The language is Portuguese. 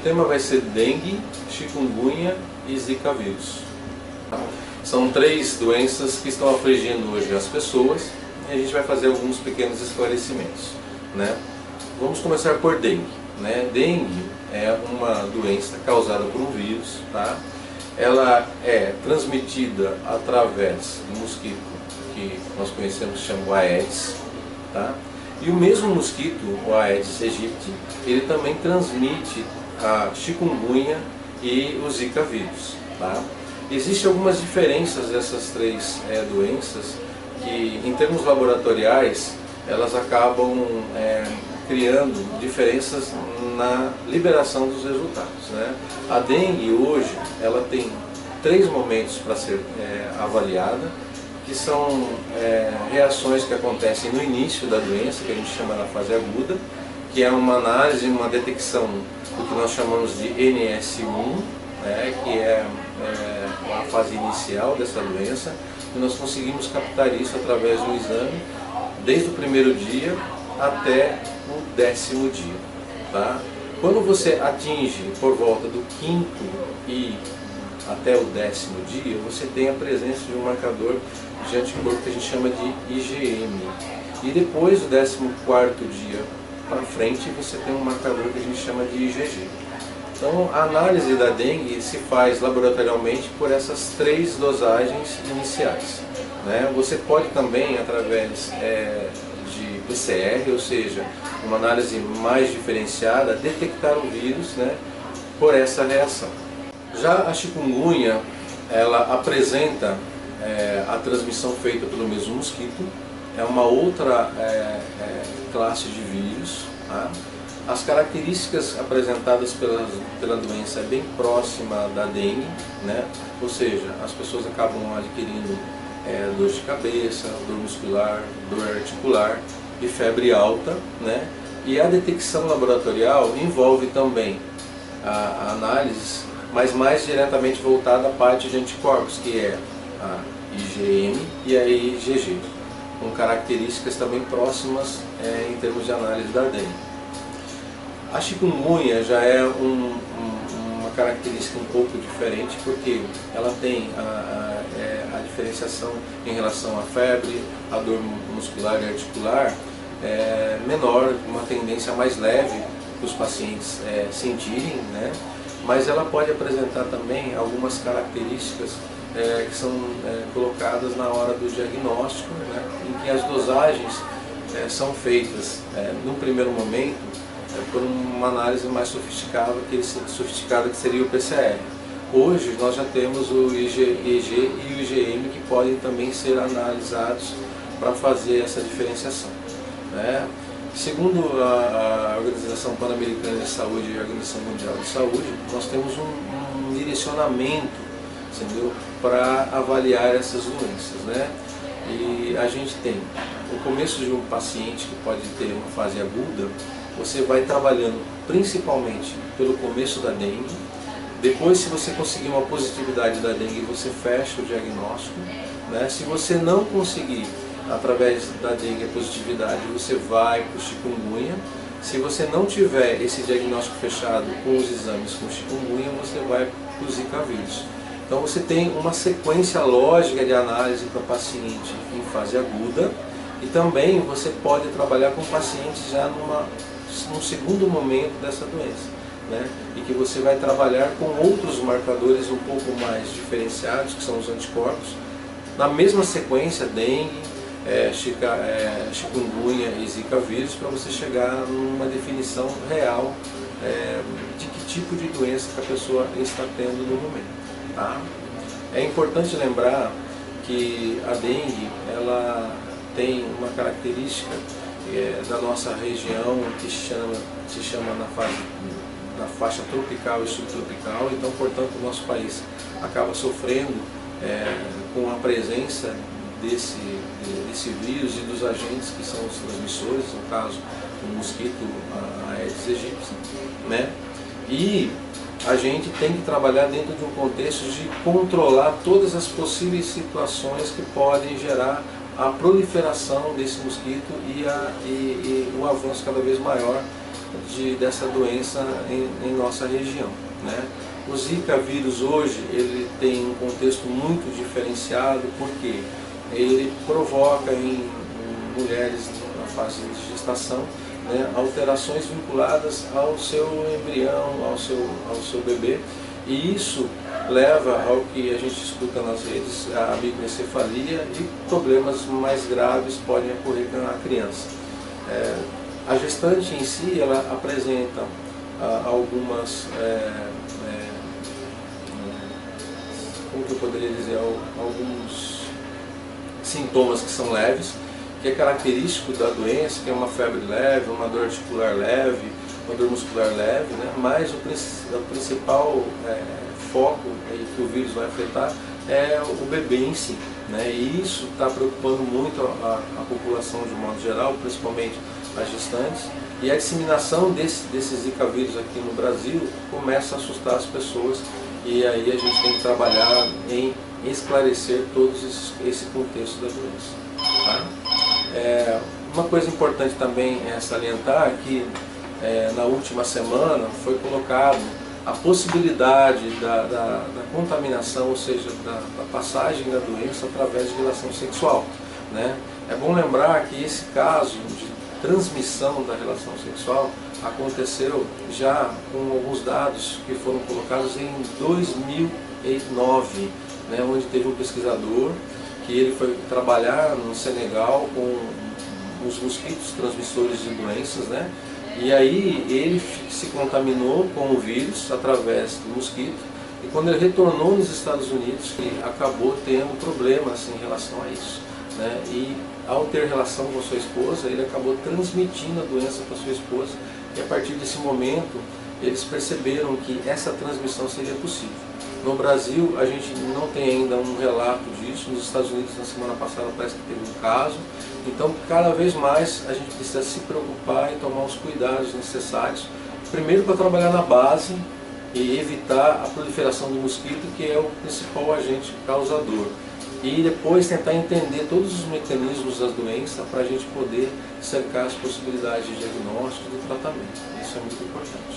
tema vai ser dengue, chikungunya e zika vírus. São 3 doenças que estão afligindo hoje as pessoas e a gente vai fazer alguns pequenos esclarecimentos, né? Vamos começar por dengue, né? Dengue é uma doença causada por um vírus, tá? Ela é transmitida através do mosquito que nós conhecemos, que chama o Aedes, tá? E o mesmo mosquito, o Aedes aegypti, ele também transmite a chikungunya e o zika vírus, tá? Existem algumas diferenças dessas 3 doenças que, em termos laboratoriais, elas acabam criando diferenças na liberação dos resultados, né? A dengue hoje, ela tem 3 momentos para ser avaliada, que são reações que acontecem no início da doença, que a gente chama na fase aguda, que é uma análise, uma detecção do que nós chamamos de NS1, né, que é a fase inicial dessa doença, e nós conseguimos captar isso através do exame, desde o primeiro dia até o 10º dia. Tá? Quando você atinge por volta do 5º e até o 10º dia, você tem a presença de um marcador de anticorpo que a gente chama de IgM. E depois do 14º dia para frente, você tem um marcador que a gente chama de IgG. Então, a análise da dengue se faz laboratorialmente por essas 3 dosagens iniciais, né? Você pode também, através de PCR, ou seja, uma análise mais diferenciada, detectar o vírus, né, por essa reação. Já a chikungunya, ela apresenta a transmissão feita pelo mesmo mosquito, é uma outra classe de vírus, tá? As características apresentadas pela doença é bem próxima da dengue, né? Ou seja, as pessoas acabam adquirindo dor de cabeça, dor muscular, dor articular e febre alta, né? E a detecção laboratorial envolve também a análise, mas mais diretamente voltada à parte de anticorpos, que é a IgM e a IgG, com características também próximas em termos de análise da dengue. A chikungunya já é uma característica um pouco diferente, porque ela tem a diferenciação em relação à febre, à dor muscular e articular menor, uma tendência mais leve para os pacientes sentirem, né? Mas ela pode apresentar também algumas características que são colocadas na hora do diagnóstico, né? Em que as dosagens são feitas, no primeiro momento, por uma análise mais sofisticada que seria o PCR. Hoje nós já temos o IgG e o IgM que podem também ser analisados para fazer essa diferenciação, né? Segundo a Organização Pan-Americana de Saúde e a Organização Mundial de Saúde, nós temos um direcionamento, entendeu, para avaliar essas doenças, né? E a gente tem o começo de um paciente que pode ter uma fase aguda. Você vai trabalhando principalmente pelo começo da dengue. Depois, se você conseguir uma positividade da dengue, você fecha o diagnóstico, né? Se você não conseguir, através da dengue, a positividade, você vai para o chikungunya. Se você não tiver esse diagnóstico fechado com os exames com chikungunya, você vai para o zika vírus. Então você tem uma sequência lógica de análise para paciente em fase aguda, e também você pode trabalhar com pacientes já num segundo momento dessa doença, né? E que você vai trabalhar com outros marcadores um pouco mais diferenciados, que são os anticorpos, na mesma sequência, dengue, chikungunya e zika vírus, para você chegar numa definição real de que tipo de doença que a pessoa está tendo no momento, tá? É importante lembrar que a dengue, ela tem uma característica da nossa região que se chama na faixa tropical e subtropical. Então, portanto, o nosso país acaba sofrendo com a presença desse vírus e dos agentes que são os transmissores, no caso o mosquito Aedes aegypti, né? E a gente tem que trabalhar dentro de um contexto de controlar todas as possíveis situações que podem gerar a proliferação desse mosquito e o avanço cada vez maior dessa doença em nossa região, né? O Zika vírus hoje ele tem um contexto muito diferenciado, porque ele provoca em mulheres na fase de gestação, né, alterações vinculadas ao seu embrião, ao seu bebê, e isso leva ao que a gente escuta nas redes, a microencefalia, e problemas mais graves podem ocorrer na criança. A gestante em si, ela apresenta algumas, como que eu poderia dizer, alguns sintomas que são leves, que é característico da doença, que é uma febre leve, uma dor articular leve, uma dor muscular leve, né? Mas o principal foco que o vírus vai afetar é o bebê em si, né? E isso está preocupando muito a população de um modo geral, principalmente as gestantes, e a disseminação desses Zika vírus aqui no Brasil começa a assustar as pessoas, e aí a gente tem que trabalhar em esclarecer todo esse contexto da doença, tá? Uma coisa importante também é salientar que na última semana foi colocado a possibilidade da contaminação, ou seja, da passagem da doença através de relação sexual, né? É bom lembrar que esse caso de transmissão da relação sexual aconteceu já com alguns dados que foram colocados em 2009, né, onde teve um pesquisador que ele foi trabalhar no Senegal com os mosquitos transmissores de doenças, né? E aí ele se contaminou com o vírus através do mosquito, e quando ele retornou nos Estados Unidos, ele acabou tendo problemas em relação a isso, né? E ao ter relação com a sua esposa, ele acabou transmitindo a doença para sua esposa, e a partir desse momento eles perceberam que essa transmissão seria possível. No Brasil, a gente não tem ainda um relato disso. Nos Estados Unidos, na semana passada, parece que teve um caso. Então, cada vez mais, a gente precisa se preocupar e tomar os cuidados necessários. Primeiro, para trabalhar na base e evitar a proliferação do mosquito, que é o principal agente causador. E depois tentar entender todos os mecanismos das doenças para a gente poder cercar as possibilidades de diagnóstico e de tratamento. Isso é muito importante.